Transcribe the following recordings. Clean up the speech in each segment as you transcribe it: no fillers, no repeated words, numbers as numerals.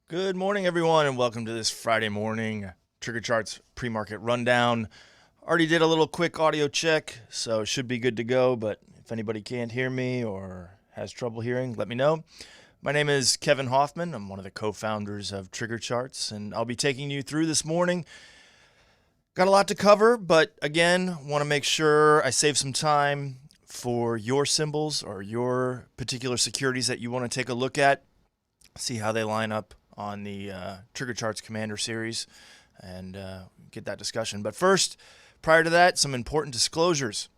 Good morning, everyone, and welcome to this Friday morning TriggerCharts pre-market rundown. Already did a little quick audio check, so it should be good to go, but if anybody can't hear me or has trouble hearing, let me know. My name is Kevin Hoffman. I'm one of the co-founders of TriggerCharts, and I'll be taking you through this morning. Got a lot to cover, but again, want to make sure I save some time for your symbols or your particular securities that you want to take a look at, see how they line up on the TriggerCharts Commander series, and get that discussion. But first, prior to that, some important disclosures.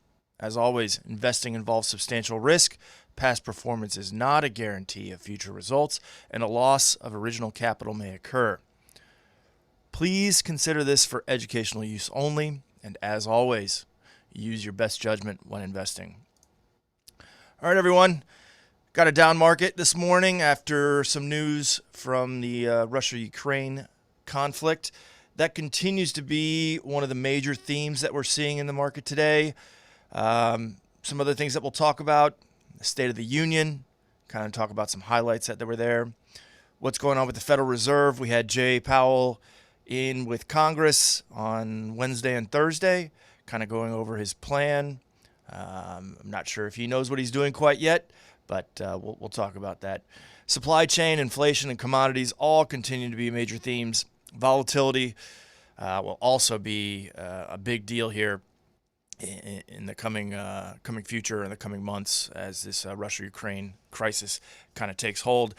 As always, investing involves substantial risk. Past performance is not a guarantee of future results, and a loss of original capital may occur. Please consider this for educational use only, and as always, use your best judgment when investing. All right, everyone. Got a down market this morning after some news from the Russia-Ukraine conflict. That continues to be one of the major themes that we're seeing in the market today. Some other things that we'll talk about: the State of the Union, kind of talk about some highlights that were there. What's going on with the Federal Reserve? We had AAPL in with Congress on Wednesday and Thursday, kind of going over his plan. I'm not sure if he knows what he's doing quite yet, but we'll talk about that. Supply chain, inflation, and commodities all continue to be major themes. Volatility will also be a big deal here in the coming future, in the coming months, as this Russia-Ukraine crisis kind of takes hold.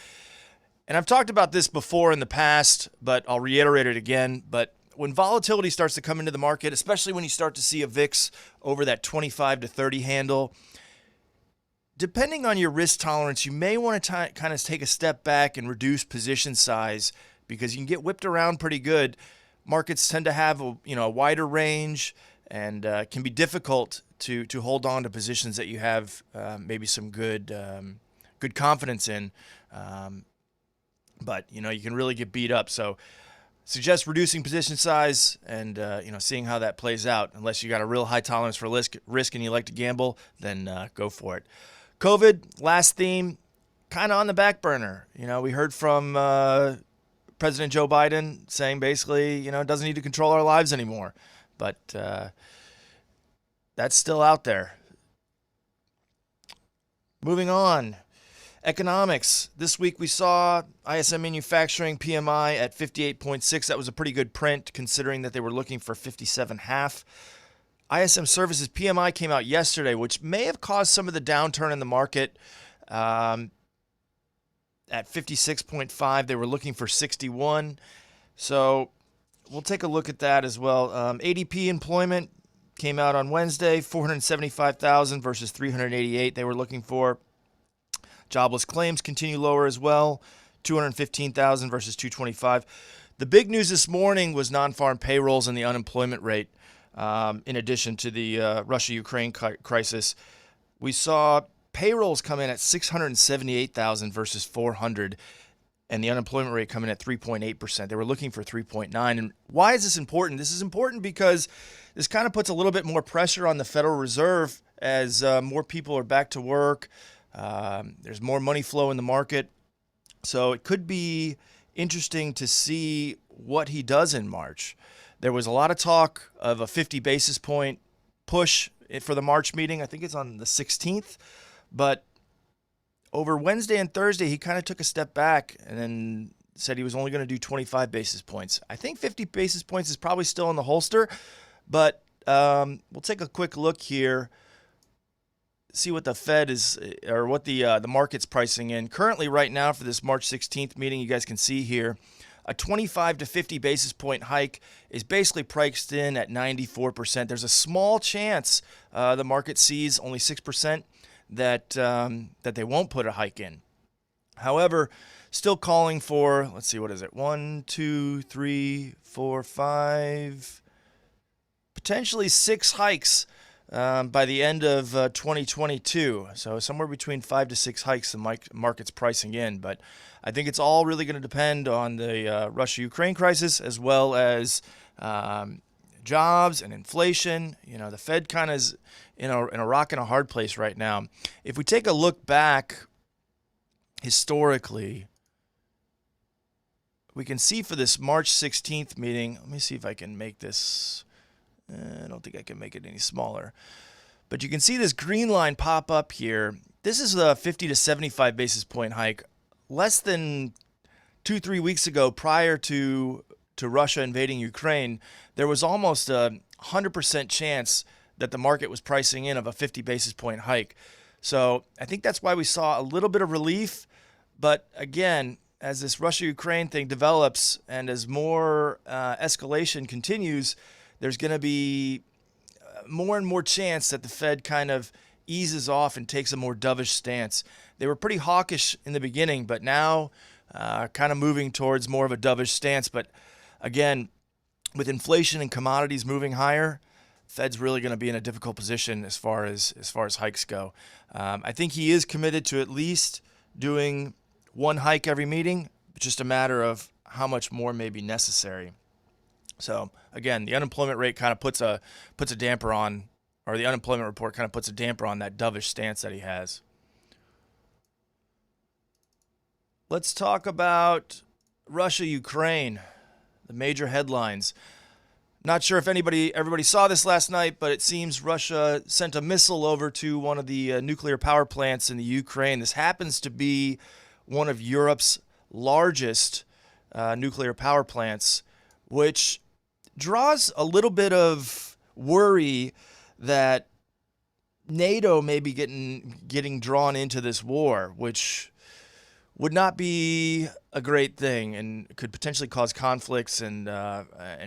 And I've talked about this before in the past, but I'll reiterate it again. But when volatility starts to come into the market, especially when you start to see a VIX over that 25 to 30 handle, depending on your risk tolerance, you may want to kind of take a step back and reduce position size, because you can get whipped around pretty good. Markets tend to have a wider range, and can be difficult to hold on to positions that you have maybe some good confidence in. But you can really get beat up. So suggest reducing position size and seeing how that plays out. Unless you got a real high tolerance for risk and you like to gamble, then go for it. COVID, last theme, kind of on the back burner. We heard from President Joe Biden saying basically, it doesn't need to control our lives anymore. But that's still out there. Moving on. Economics. This week we saw ISM manufacturing PMI at 58.6. That was a pretty good print considering that they were looking for 57.5. ISM services PMI came out yesterday, which may have caused some of the downturn in the market. At 56.5, they were looking for 61. So we'll take a look at that as well. ADP employment came out on Wednesday, 475,000 versus 388 they were looking for. Jobless claims continue lower as well, 215,000 versus 225. The big news this morning was non-farm payrolls and the unemployment rate. In addition to the Russia-Ukraine crisis, we saw payrolls come in at 678,000 versus 400, and the unemployment rate come in at 3.8%. They were looking for 3.9. And why is this important? This is important because this kind of puts a little bit more pressure on the Federal Reserve as more people are back to work. There's more money flow in the market. So it could be interesting to see what he does in March. There was a lot of talk of a 50 basis point push for the March meeting. I think it's on the 16th. But over Wednesday and Thursday, he kind of took a step back and then said he was only going to do 25 basis points. I think 50 basis points is probably still in the holster. But we'll take a quick look here, see what the Fed is, or what the market's pricing in. Currently, right now, for this March 16th meeting, you guys can see here, a 25 to 50 basis point hike is basically priced in at 94%. There's a small chance the market sees only 6% that they won't put a hike in. However, still calling for, let's see, what is it? 1, 2, 3, 4, 5, potentially 6 hikes by the end of 2022. So somewhere between 5 to 6 hikes the market's pricing in. But I think it's all really going to depend on the Russia-Ukraine crisis, as well as jobs and inflation. The Fed kind of is in a rock and a hard place right now. If we take a look back historically, we can see for this March 16th meeting, let me see if I can make this, I don't think I can make it any smaller. But you can see this green line pop up here. This is a 50 to 75 basis point hike. Less than 2-3 weeks ago, prior to Russia invading Ukraine, there was almost a 100% chance that the market was pricing in of a 50 basis point hike. So I think that's why we saw a little bit of relief. But again, as this Russia-Ukraine thing develops and as more escalation continues, there's going to be more and more chance that the Fed kind of eases off and takes a more dovish stance. They were pretty hawkish in the beginning, but now kind of moving towards more of a dovish stance. But again, with inflation and commodities moving higher, Fed's really going to be in a difficult position as far as hikes go. I think he is committed to at least doing one hike every meeting. It's just a matter of how much more may be necessary. So again, the unemployment rate kind of puts a damper on, or the unemployment report kind of puts a damper on that dovish stance that he has. Let's talk about Russia-Ukraine, the major headlines. Not sure if everybody saw this last night, but it seems Russia sent a missile over to one of the nuclear power plants in the Ukraine. This happens to be one of Europe's largest nuclear power plants, which draws a little bit of worry that NATO may be getting drawn into this war, which would not be a great thing and could potentially cause conflicts and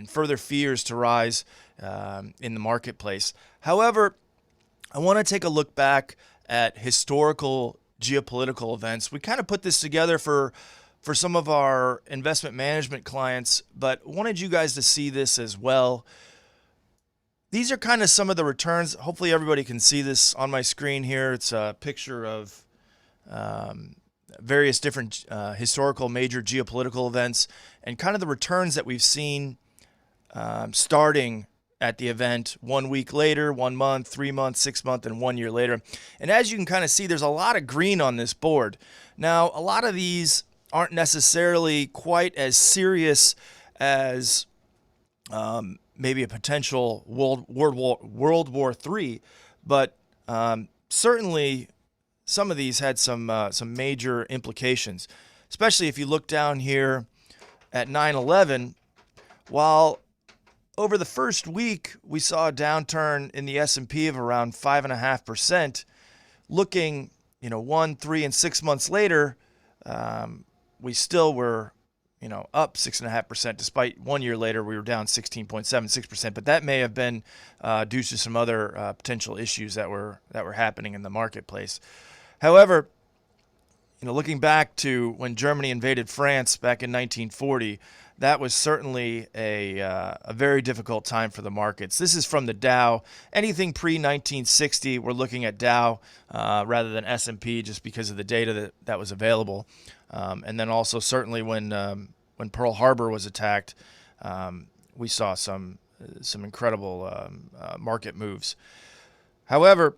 further fears to rise in the marketplace. However, I want to take a look back at historical geopolitical events. We kind of put this together for some of our investment management clients, but wanted you guys to see this as well. These are kind of some of the returns. Hopefully everybody can see this on my screen here. It's a picture of various different historical major geopolitical events and kind of the returns that we've seen starting at the event 1 week later, 1 month, 3 months, 6 months, and 1 year later. And as you can kind of see, there's a lot of green on this board. Now, a lot of these aren't necessarily quite as serious as maybe a potential World War III, but certainly some of these had some major implications, especially if you look down here at 9/11. While over the first week we saw a downturn in the S&P of around 5.5%, looking 1, 3, and 6 months later, we still were up 6.5%. Despite 1 year later, we were down 16.76%. But that may have been due to some other potential issues that were happening in the marketplace. However, looking back to when Germany invaded France back in 1940, that was certainly a very difficult time for the markets. This is from the Dow. Anything pre-1960, we're looking at Dow rather than S&P, just because of the data that was available. And then also certainly when Pearl Harbor was attacked, we saw some incredible market moves. However,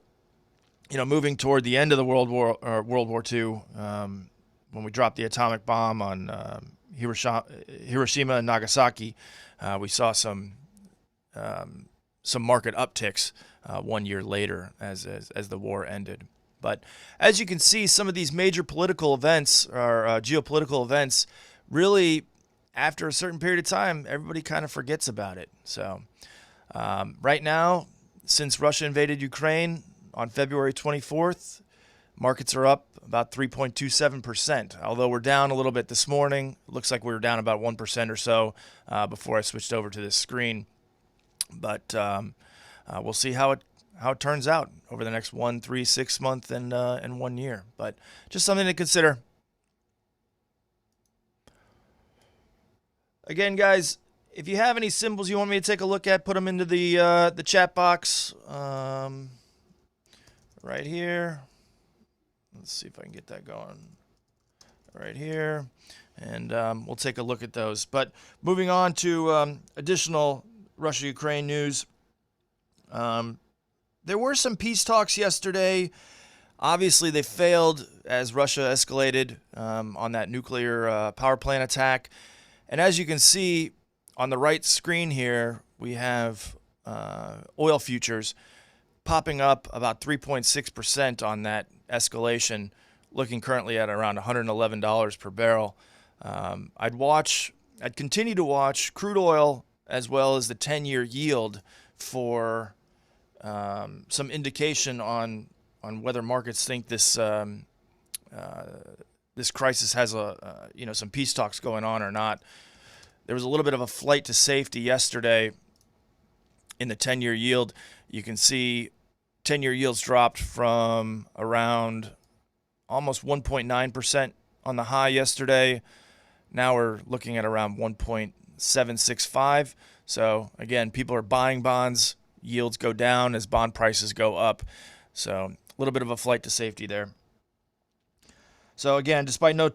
moving toward the end of the World War II, when we dropped the atomic bomb on Hiroshima and Nagasaki, we saw some market upticks 1 year later as the war ended. But as you can see, some of these major political events or geopolitical events, really, after a certain period of time, everybody kind of forgets about it. So right now, since Russia invaded Ukraine on February 24th, markets are up about 3.27%. Although we're down a little bit this morning. It looks like we were down about 1% or so before I switched over to this screen. But we'll see how it turns out over the next 1, 3, 6 months and 1 year. But just something to consider. Again, guys, if you have any symbols you want me to take a look at, put them into the chat box right here. Let's see if I can get that going right here. And we'll take a look at those. But moving on to additional Russia-Ukraine news. There were some peace talks yesterday. Obviously, they failed as Russia escalated on that nuclear power plant attack. And as you can see on the right screen here, we have oil futures popping up about 3.6% on that escalation, looking currently at around $111 per barrel. I'd continue to watch crude oil as well as the 10-year yield for some indication on whether markets think this this crisis has some peace talks going on or not. There was a little bit of a flight to safety yesterday in the 10-year yield. You can see 10-year yields dropped from around almost 1.9% on the high yesterday. Now we're looking at around 1.765. So again, people are buying bonds. Yields go down as bond prices go up. So a little bit of a flight to safety there. So again, despite no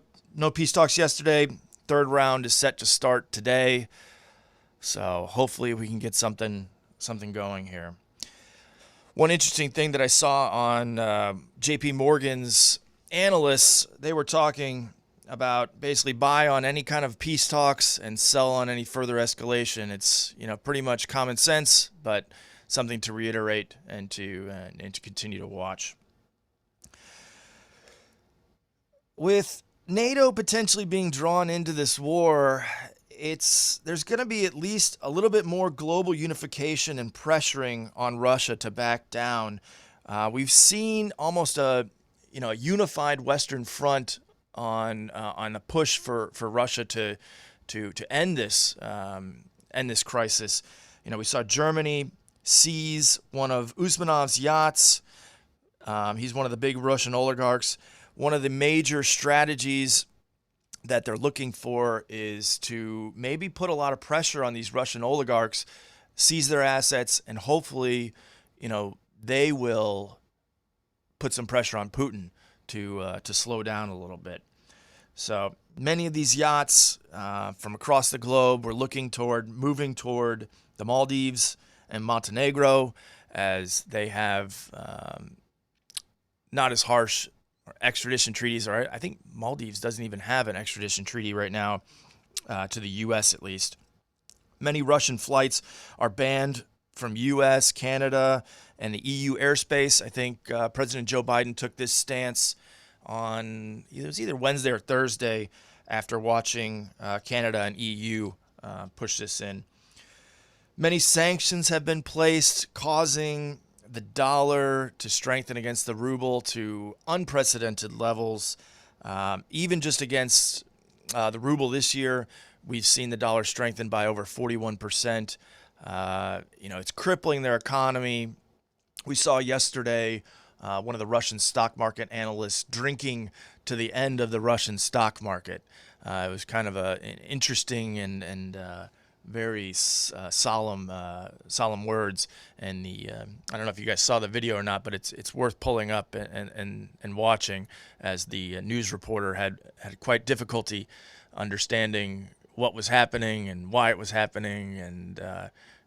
peace talks yesterday, third round is set to start today. So hopefully we can get something going here. One interesting thing that I saw on JP Morgan's analysts, they were talking about basically buy on any kind of peace talks and sell on any further escalation. It's pretty much common sense, but something to reiterate and to continue to watch. With NATO potentially being drawn into this war, there's going to be at least a little bit more global unification and pressuring on Russia to back down. We've seen almost a unified Western front on a push for Russia to end this crisis. We saw Germany seize one of Usmanov's yachts. He's one of the big Russian oligarchs. One of the major strategies that they're looking for is to maybe put a lot of pressure on these Russian oligarchs, seize their assets, and hopefully, they will put some pressure on Putin to slow down a little bit. So many of these yachts from across the globe were moving toward the Maldives and Montenegro, as they have not as harsh extradition treaties. Or I think Maldives doesn't even have an extradition treaty right now, to the U.S. at least. Many Russian flights are banned from U.S., Canada, and the EU airspace. I think President Joe Biden took this stance on it was either Wednesday or Thursday after watching Canada and EU push this in. Many sanctions have been placed, causing the dollar to strengthen against the ruble to unprecedented levels. Even just against the ruble this year, we've seen the dollar strengthen by over 41%. It's crippling their economy. We saw yesterday one of the Russian stock market analysts drinking to the end of the Russian stock market. It was kind of an interesting and very solemn words. And I don't know if you guys saw the video or not, but it's worth pulling up and watching, as the news reporter had quite difficulty understanding what was happening and why it was happening, and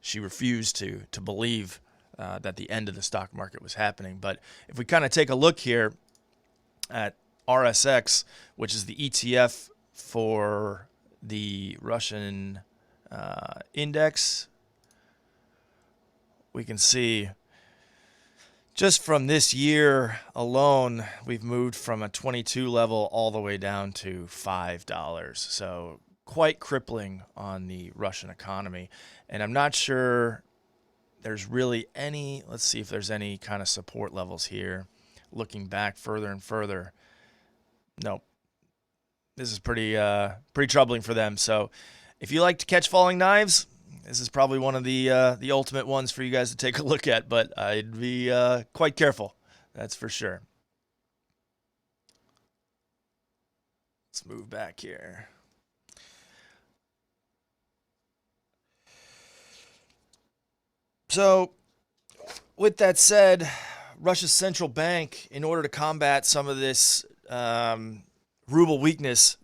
she refused to believe that the end of the stock market was happening. But if we kind of take a look here at RSX, which is the ETF for the Russian index, we can see just from this year alone, we've moved from a 22 level all the way down to $5. So quite crippling on the Russian economy. And I'm not sure there's really any, let's see if there's any kind of support levels here. Looking back further and further, nope. This is pretty troubling for them. So if you like to catch falling knives, this is probably one of the ultimate ones for you guys to take a look at, but I'd be quite careful. That's for sure. Let's move back here. So with that said, Russia's central bank, in order to combat some of this ruble weakness,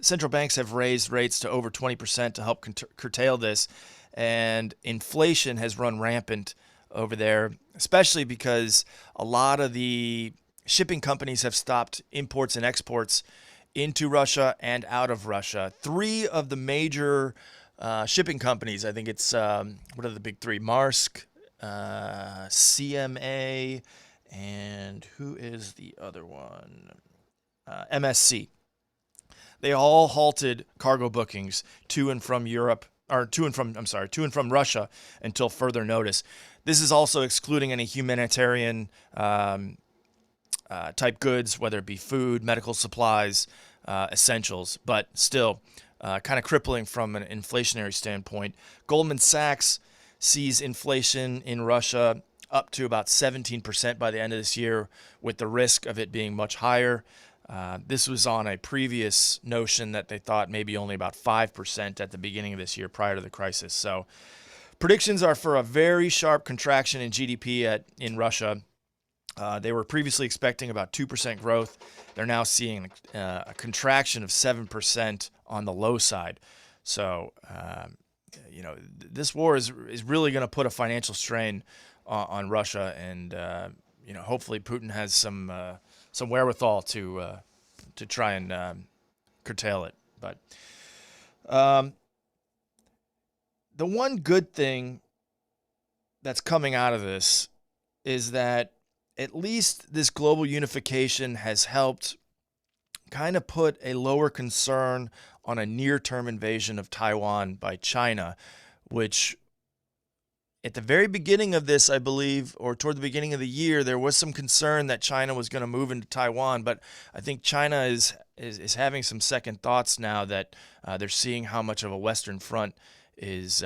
central banks have raised rates to over 20% to help curtail this, and inflation has run rampant over there, especially because a lot of the shipping companies have stopped imports and exports into Russia and out of Russia. Three of the major shipping companies, I think it's, what are the big three? Maersk, CMA, and who is the other one? MSC. They all halted cargo bookings to and from Europe, or to and from Russia until further notice. This is also excluding any humanitarian type goods, whether it be food, medical supplies, essentials, but still kind of crippling from an inflationary standpoint. Goldman Sachs sees inflation in Russia up to about 17% by the end of this year, with the risk of it being much higher. This was on a previous notion that they thought maybe only about 5% at the beginning of this year prior to the crisis. So predictions are for a very sharp contraction in GDP in Russia. They were previously expecting about 2% growth. They're now seeing a contraction of 7% on the low side. So, this war is really going to put a financial strain on Russia, and hopefully Putin has some wherewithal to try and curtail it. But the one good thing that's coming out of this is that at least this global unification has helped kind of put a lower concern on a near-term invasion of Taiwan by China, which at the very beginning of this, I believe, or toward the beginning of the year, there was some concern that China was going to move into Taiwan. But I think China is having some second thoughts now that they're seeing how much of a Western front has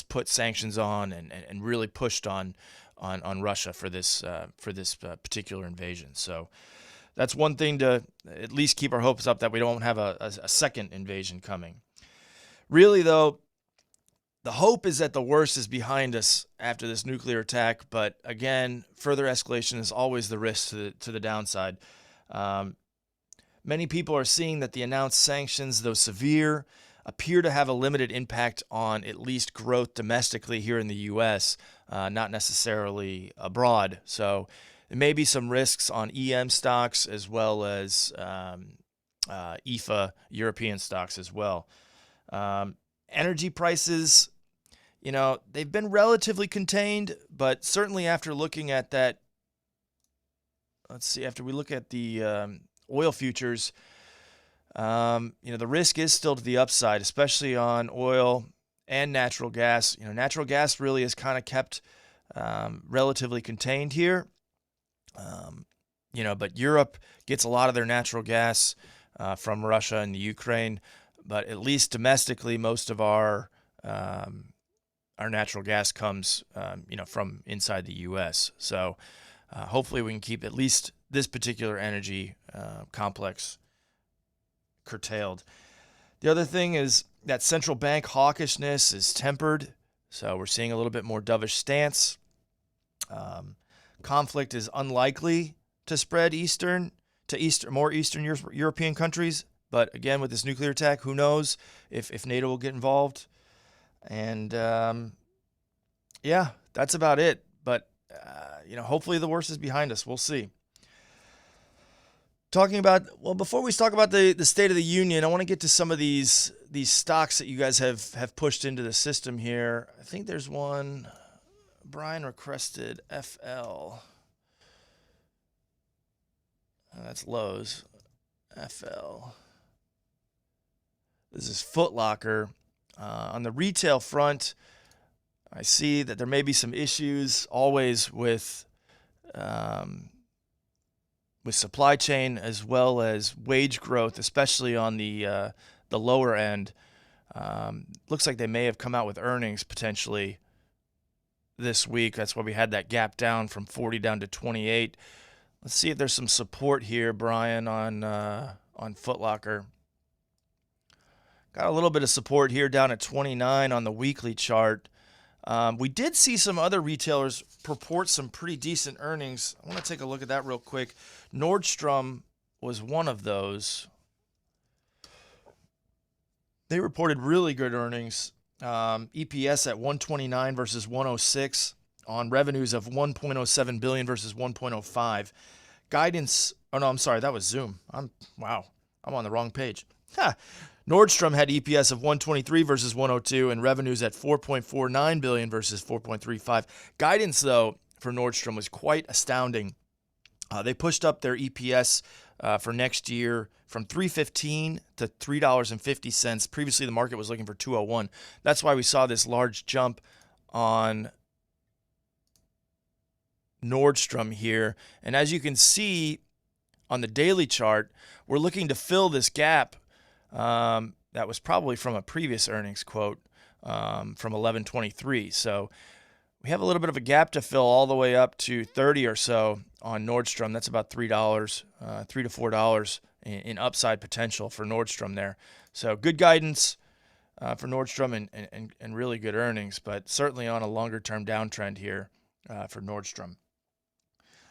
put sanctions on and really pushed on Russia for this particular invasion. So that's one thing to at least keep our hopes up that we don't have a second invasion coming. Really, though, the hope is that the worst is behind us after this nuclear attack. But again, further escalation is always the risk to the downside. Many people are seeing that the announced sanctions, though severe, appear to have a limited impact on at least growth domestically here in the U.S., not necessarily abroad. So there may be some risks on EM stocks as well as EFA European stocks as well. Energy prices, they've been relatively contained, but certainly after looking at that, after we look at the oil futures, the risk is still to the upside, especially on oil and natural gas. Natural gas really is kind of kept relatively contained here. But Europe gets a lot of their natural gas from Russia and the Ukraine. But at least domestically, most of our natural gas comes, from inside the U.S. So hopefully we can keep at least this particular energy complex curtailed. The other thing is that central bank hawkishness is tempered, so we're seeing a little bit more dovish stance. Conflict is unlikely to spread more Eastern European countries, but again, with this nuclear attack, who knows if NATO will get involved. And that's about it. But hopefully the worst is behind us. We'll see. Before we talk about the State of the Union, I want to get to some of these stocks that you guys have pushed into the system here. I think there's one. Brian requested FL. That's Lowe's. FL. This is Foot Locker. On the retail front, I see that there may be some issues always with supply chain as well as wage growth, especially on the lower end. Looks like they may have come out with earnings potentially this week. That's why we had that gap down from 40 down to 28. Let's see if there's some support here, Brian, on Foot Locker. Got a little bit of support here down at 29 on the weekly chart. We did see some other retailers purport some pretty decent earnings. I want to take a look at that real quick. Nordstrom was one of those. They reported really good earnings. EPS at 129 versus 106 on revenues of 1.07 billion versus 1.05. Guidance, that was Zoom. Wow. I'm on the wrong page. Nordstrom had EPS of 123 versus 102 and revenues at 4.49 billion versus 4.35. Guidance, though, for Nordstrom was quite astounding. They pushed up their EPS for next year from $3.15 to $3.50. Previously, the market was looking for $2.01. That's why we saw this large jump on Nordstrom here. And as you can see on the daily chart, we're looking to fill this gap. That was probably from a previous earnings quote from 11/23. So we have a little bit of a gap to fill all the way up to 30 or so on Nordstrom. That's about $3, $3 to $4 in upside potential for Nordstrom there. So good guidance for Nordstrom and really good earnings, but certainly on a longer-term downtrend here for Nordstrom.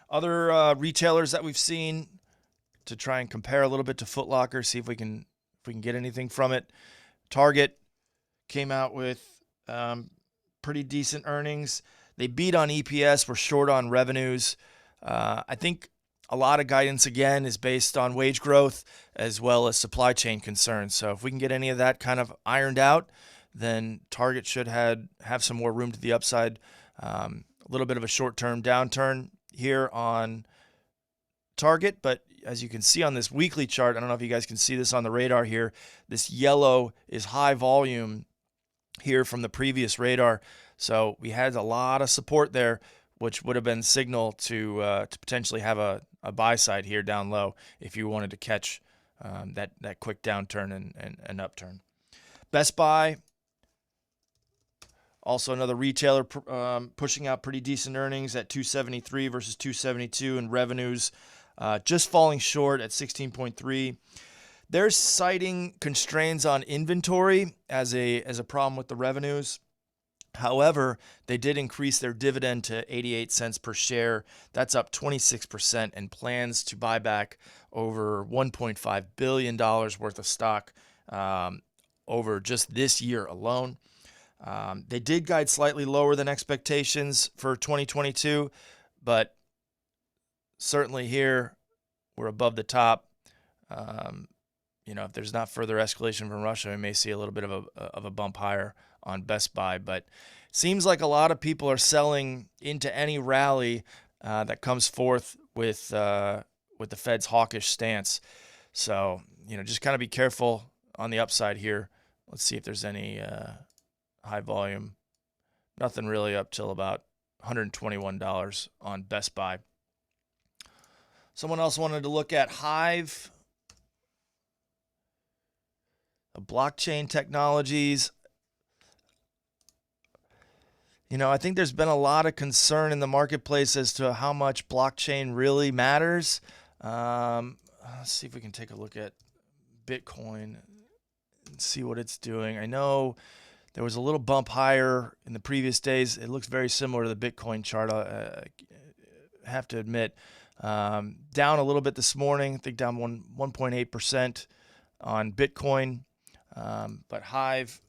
Other retailers that we've seen to try and compare a little bit to Foot Locker, see if we can get anything from it. Target came out with pretty decent earnings. They beat on EPS, were short on revenues. I think a lot of guidance, again, is based on wage growth as well as supply chain concerns. So if we can get any of that kind of ironed out, then Target should have some more room to the upside. A little bit of a short-term downturn here on Target, but as you can see on this weekly chart, I don't know if you guys can see this on the radar here, this yellow is high volume here from the previous radar. So we had a lot of support there, which would have been signal to potentially have a buy side here down low if you wanted to catch that quick downturn and upturn. Best Buy, also another retailer pushing out pretty decent earnings at 273 versus 272, and revenues just falling short at 16.3. They're citing constraints on inventory as a problem with the revenues. However, they did increase their dividend to 88 cents per share. That's up 26%, and plans to buy back over $1.5 billion worth of stock over just this year alone. They did guide slightly lower than expectations for 2022, but certainly here we're above the top. If there's not further escalation from Russia, we may see a little bit of a bump higher on Best Buy. But seems like a lot of people are selling into any rally that comes forth with the Fed's hawkish stance. So just kind of be careful on the upside here. Let's see if there's any high volume. Nothing really up till about $121 on Best Buy. Someone else wanted to look at Hive, blockchain technologies. I think there's been a lot of concern in the marketplace as to how much blockchain really matters. Let's see if we can take a look at Bitcoin and see what it's doing. I know there was a little bump higher in the previous days. It looks very similar to the Bitcoin chart, I have to admit. Down a little bit this morning, I think down 1.8% on Bitcoin. But Hive,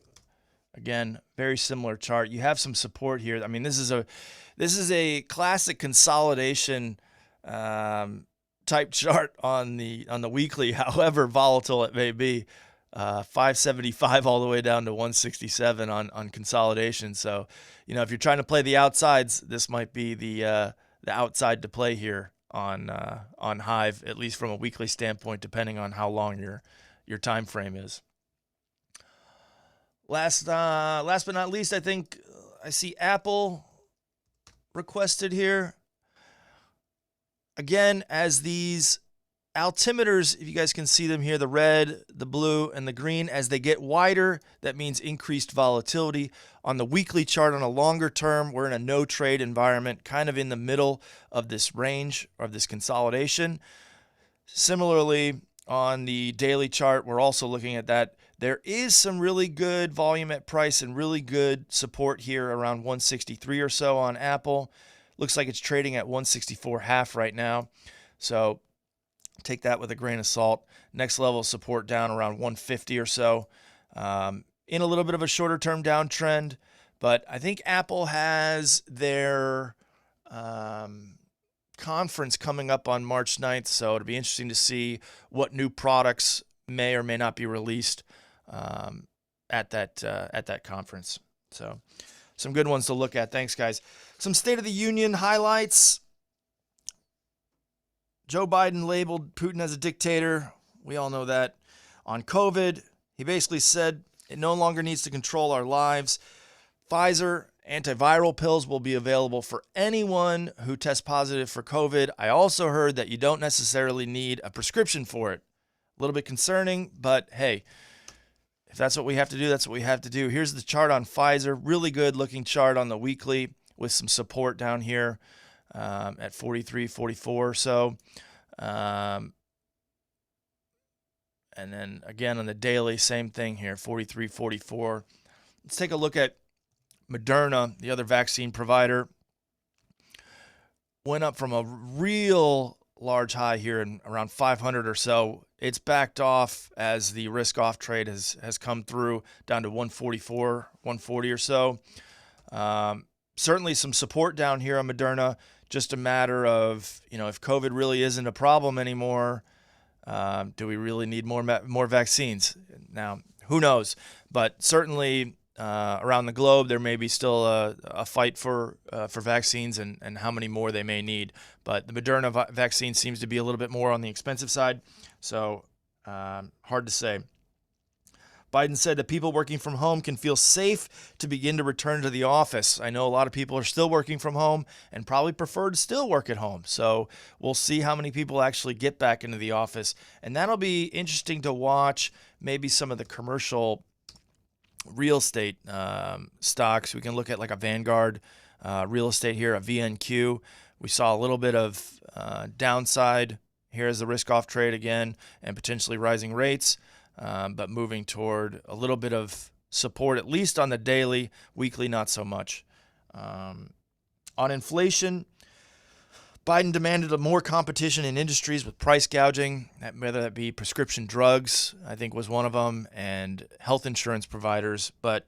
again, very similar chart. You have some support here. I mean, this is a classic consolidation type chart on the weekly, however volatile it may be. 575 all the way down to 167 on consolidation. So, if you're trying to play the outsides, this might be the outside to play here on Hive, at least from a weekly standpoint, depending on how long your time frame is. Last but not least, I think I see Apple requested here. Again, as these altimeters, if you guys can see them here, the red, the blue, and the green, as they get wider, that means increased volatility. On the weekly chart, on a longer term, we're in a no-trade environment, kind of in the middle of this range, of this consolidation. Similarly, on the daily chart, we're also looking at that. There is some really good volume at price and really good support here around 163 or so on Apple. Looks like it's trading at 164.5 right now. So take that with a grain of salt. Next level of support down around 150 or so. In a little bit of a shorter term downtrend, but I think Apple has their conference coming up on March 9th, so it'll be interesting to see what new products may or may not be released at that conference. So some good ones to look at. Thanks, guys. Some State of the Union highlights. Joe Biden labeled Putin as a dictator. We all know that. On COVID, he basically said it no longer needs to control our lives. Pfizer antiviral pills will be available for anyone who tests positive for COVID. I also heard that you don't necessarily need a prescription for it. A little bit concerning, but hey, if that's what we have to do, that's what we have to do. Here's the chart on Pfizer. Really good looking chart on the weekly with some support down here at 43, 44 or so. And then again on the daily, same thing here, 43, 44. Let's take a look at Moderna, the other vaccine provider. Went up from a real large high here in around 500 or so. It's backed off as the risk off trade has come through down to 144, 140 or so. Certainly some support down here on Moderna. Just a matter of, if COVID really isn't a problem anymore, do we really need more vaccines? Now, who knows? But certainly around the globe, there may be still a fight for vaccines and how many more they may need. But the Moderna vaccine seems to be a little bit more on the expensive side, so hard to say. Biden said that people working from home can feel safe to begin to return to the office. I know a lot of people are still working from home and probably prefer to still work at home. So we'll see how many people actually get back into the office. And that'll be interesting to watch. Maybe some of the commercial real estate stocks. We can look at like a Vanguard real estate here, a VNQ. We saw a little bit of downside here as the risk off trade again and potentially rising rates. But moving toward a little bit of support, at least on the daily, weekly, not so much. On inflation, Biden demanded more competition in industries with price gouging, whether that be prescription drugs, I think was one of them, and health insurance providers. But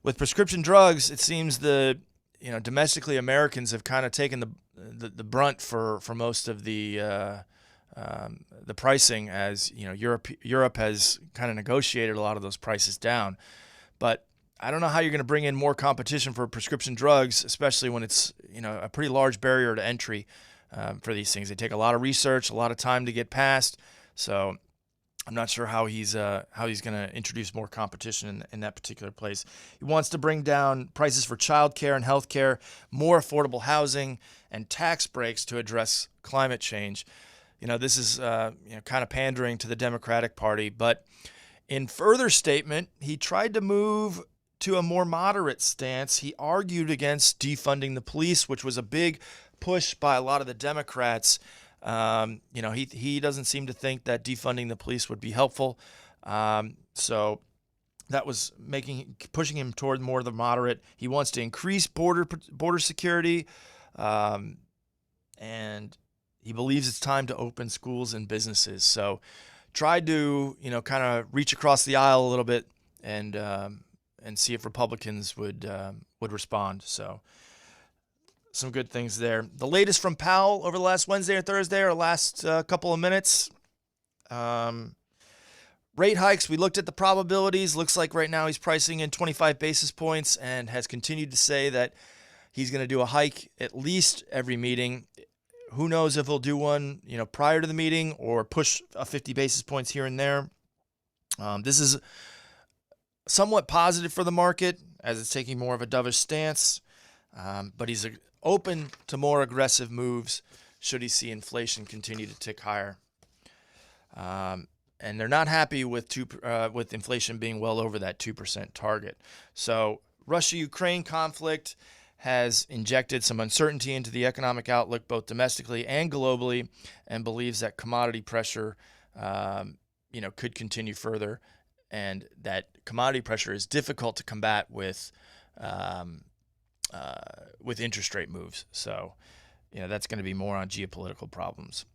with prescription drugs, it seems domestically Americans have kind of taken the brunt for most of the pricing, as Europe has kind of negotiated a lot of those prices down. But I don't know how you're going to bring in more competition for prescription drugs, especially when it's a pretty large barrier to entry for these things. They take a lot of research, a lot of time to get past. So I'm not sure how he's going to introduce more competition in that particular place. He wants to bring down prices for childcare and healthcare, more affordable housing, and tax breaks to address climate change. This is kind of pandering to the Democratic Party, but in further statement, he tried to move to a more moderate stance. He argued against defunding the police, which was a big push by a lot of the Democrats. He doesn't seem to think that defunding the police would be helpful. So that was pushing him toward more of the moderate. He wants to increase border security, and he believes it's time to open schools and businesses. So tried to, kind of reach across the aisle a little bit and see if Republicans would respond. So some good things there. The latest from Powell over the last Wednesday or Thursday or last couple of minutes. Rate hikes, we looked at the probabilities. Looks like right now he's pricing in 25 basis points and has continued to say that he's going to do a hike at least every meeting. Who knows if he'll do one, prior to the meeting or push a 50 basis points here and there. This is somewhat positive for the market as it's taking more of a dovish stance, but he's open to more aggressive moves should he see inflation continue to tick higher. And they're not happy with inflation being well over that 2% target. So Russia-Ukraine conflict has injected some uncertainty into the economic outlook, both domestically and globally, and believes that commodity pressure, could continue further, and that commodity pressure is difficult to combat with interest rate moves. So, that's going to be more on geopolitical problems.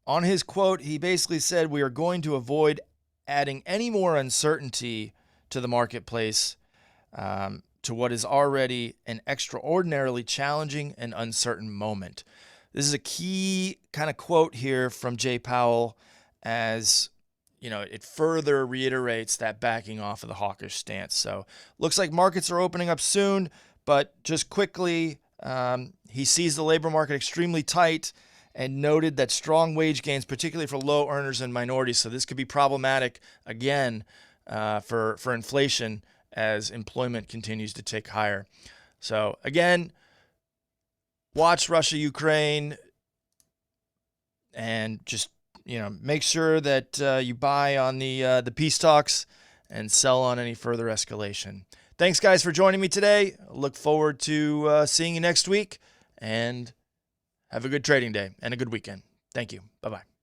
On his quote, he basically said, "We are going to avoid adding any more uncertainty to the marketplace, to what is already an extraordinarily challenging and uncertain moment." This is a key kind of quote here from Jay Powell as it further reiterates that backing off of the hawkish stance. So looks like markets are opening up soon, but just quickly, he sees the labor market extremely tight and noted that strong wage gains, particularly for low earners and minorities. So this could be problematic again for inflation as employment continues to tick higher. So again, watch Russia, Ukraine, and just make sure that you buy on the peace talks and sell on any further escalation. Thanks, guys, for joining me today. Look forward to seeing you next week, and have a good trading day and a good weekend. Thank you. Bye-bye.